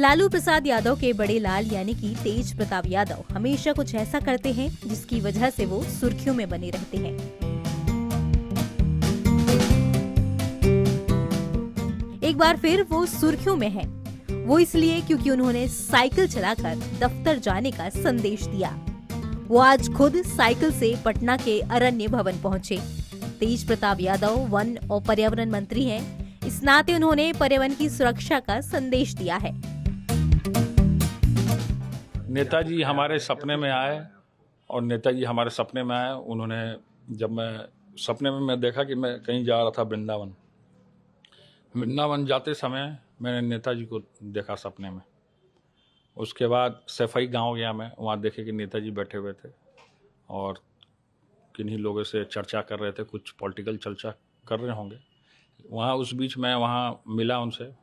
लालू प्रसाद यादव के बड़े लाल यानी कि तेज प्रताप यादव हमेशा कुछ ऐसा करते हैं जिसकी वजह से वो सुर्खियों में बने रहते हैं। एक बार फिर वो सुर्खियों में है। वो इसलिए क्योंकि उन्होंने साइकिल चलाकर दफ्तर जाने का संदेश दिया। वो आज खुद साइकिल से पटना के अरण्य भवन पहुंचे। तेज प्रताप यादव वन और पर्यावरण मंत्री हैं। इस नाते उन्होंने पर्यावरण की सुरक्षा का संदेश दिया है। नेताजी हमारे सपने में आए और नेताजी हमारे सपने में आए। उन्होंने जब मैं सपने में मैं देखा कि मैं कहीं जा रहा था वृंदावन जाते समय मैंने नेताजी को देखा सपने में। उसके बाद सफाई गांव गया मैं, वहाँ देखे कि नेताजी बैठे हुए थे और किन्हीं लोगों से चर्चा कर रहे थे, कुछ पॉलिटिकल चर्चा कर रहे होंगे वहाँ। उस बीच मैं वहाँ मिला उनसे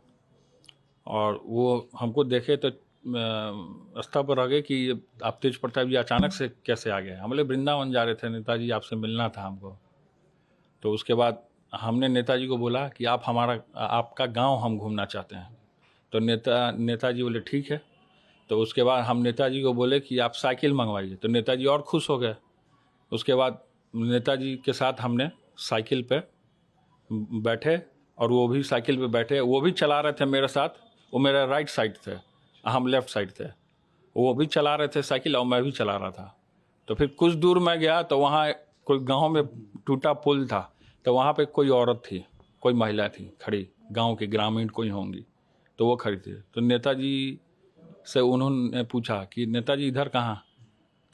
और वो हमको देखे तो रास्ता पर रह गए कि आप तेज प्रताप जी अचानक से कैसे आ गए। हम लोग वृंदावन जा रहे थे, नेताजी आपसे मिलना था हमको। तो उसके बाद हमने नेताजी को बोला कि आपका गांव हम घूमना चाहते हैं। तो नेताजी बोले ठीक है। तो उसके बाद हम नेताजी को बोले कि आप साइकिल मंगवाइए। तो नेताजी और खुश हो गए। उसके बाद नेताजी के साथ हमने साइकिल पे बैठे और वो भी साइकिल पे बैठे। वो भी चला रहे थे मेरे साथ, वो मेरा राइट साइड थे, हम लेफ्ट साइड थे। वो भी चला रहे थे साइकिल और मैं भी चला रहा था। तो फिर कुछ दूर मैं गया तो वहाँ कोई गांव में टूटा पुल था। तो वहाँ पे कोई औरत थी, कोई महिला थी खड़ी, गांव की ग्रामीण कोई होंगी। तो वो खड़ी थी। तो नेताजी से उन्होंने पूछा कि नेताजी इधर कहाँ।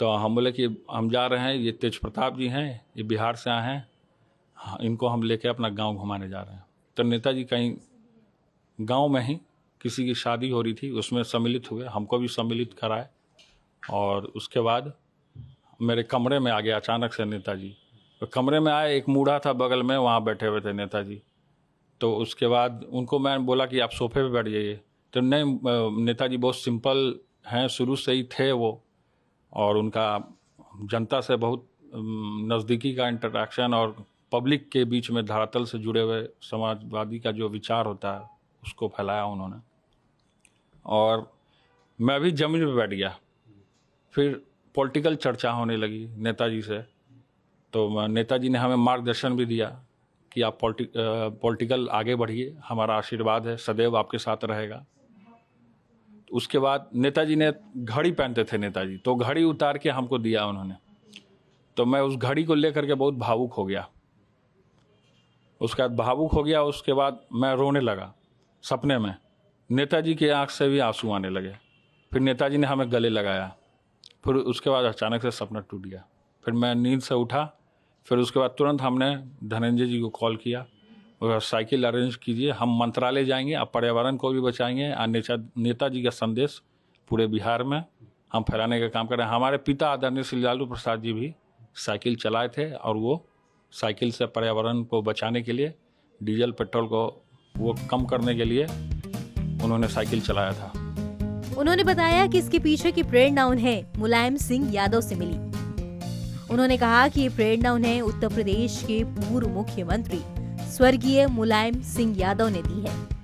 तो हम बोले कि हम जा रहे हैं, ये तेज प्रताप जी हैं, ये बिहार से आए हैं, हाँ, इनको हम लेके अपना गांव घुमाने जा रहे हैं। तो नेताजी कहीं गांव में ही किसी की शादी हो रही थी, उसमें सम्मिलित हुए, हमको भी सम्मिलित कराए। और उसके बाद मेरे कमरे में आ गया अचानक से नेताजी। तो कमरे में आए, एक मूढ़ा था बगल में, वहाँ बैठे हुए थे नेताजी। तो उसके बाद उनको मैं बोला कि आप सोफे पे बैठ जाइए। तो नहीं, नेताजी बहुत सिंपल हैं, शुरू से ही थे वो। और उनका जनता से बहुत नज़दीकी का इंटरेक्शन और पब्लिक के बीच में धरातल से जुड़े हुए समाजवादी का जो विचार होता है उसको फैलाया उन्होंने। और मैं भी जमीन पे बैठ गया। फिर पॉलिटिकल चर्चा होने लगी नेताजी से। तो नेताजी ने हमें मार्गदर्शन भी दिया कि आप पॉलिटिकल आगे बढ़िए, हमारा आशीर्वाद है, सदैव आपके साथ रहेगा। उसके बाद नेताजी ने घड़ी पहनते थे नेताजी, तो घड़ी उतार के हमको दिया उन्होंने। तो मैं उस घड़ी को लेकर के बहुत भावुक हो गया। उसके बाद मैं रोने लगा सपने में। नेताजी के आंख से भी आंसू आने लगे। फिर नेताजी ने हमें गले लगाया। फिर उसके बाद अचानक से सपना टूट गया। फिर मैं नींद से उठा। फिर उसके बाद तुरंत हमने धनंजय जी को कॉल किया और साइकिल अरेंज कीजिए, हम मंत्रालय जाएंगे, आप पर्यावरण को भी बचाएंगे और नेताजी का संदेश पूरे बिहार में हम फैलाने का काम कर रहे हैं। हमारे पिता आदरणीय श्री लालू प्रसाद जी भी साइकिल चलाए थे और वो साइकिल से पर्यावरण को बचाने के लिए, डीजल पेट्रोल को वो कम करने के लिए उन्होंने साइकिल चलाया था। उन्होंने बताया कि इसके पीछे की प्रेरणा उन्हें मुलायम सिंह यादव से मिली। उन्होंने कहा कि ये प्रेरणा उन्हें उत्तर प्रदेश के पूर्व मुख्यमंत्री स्वर्गीय मुलायम सिंह यादव ने दी है।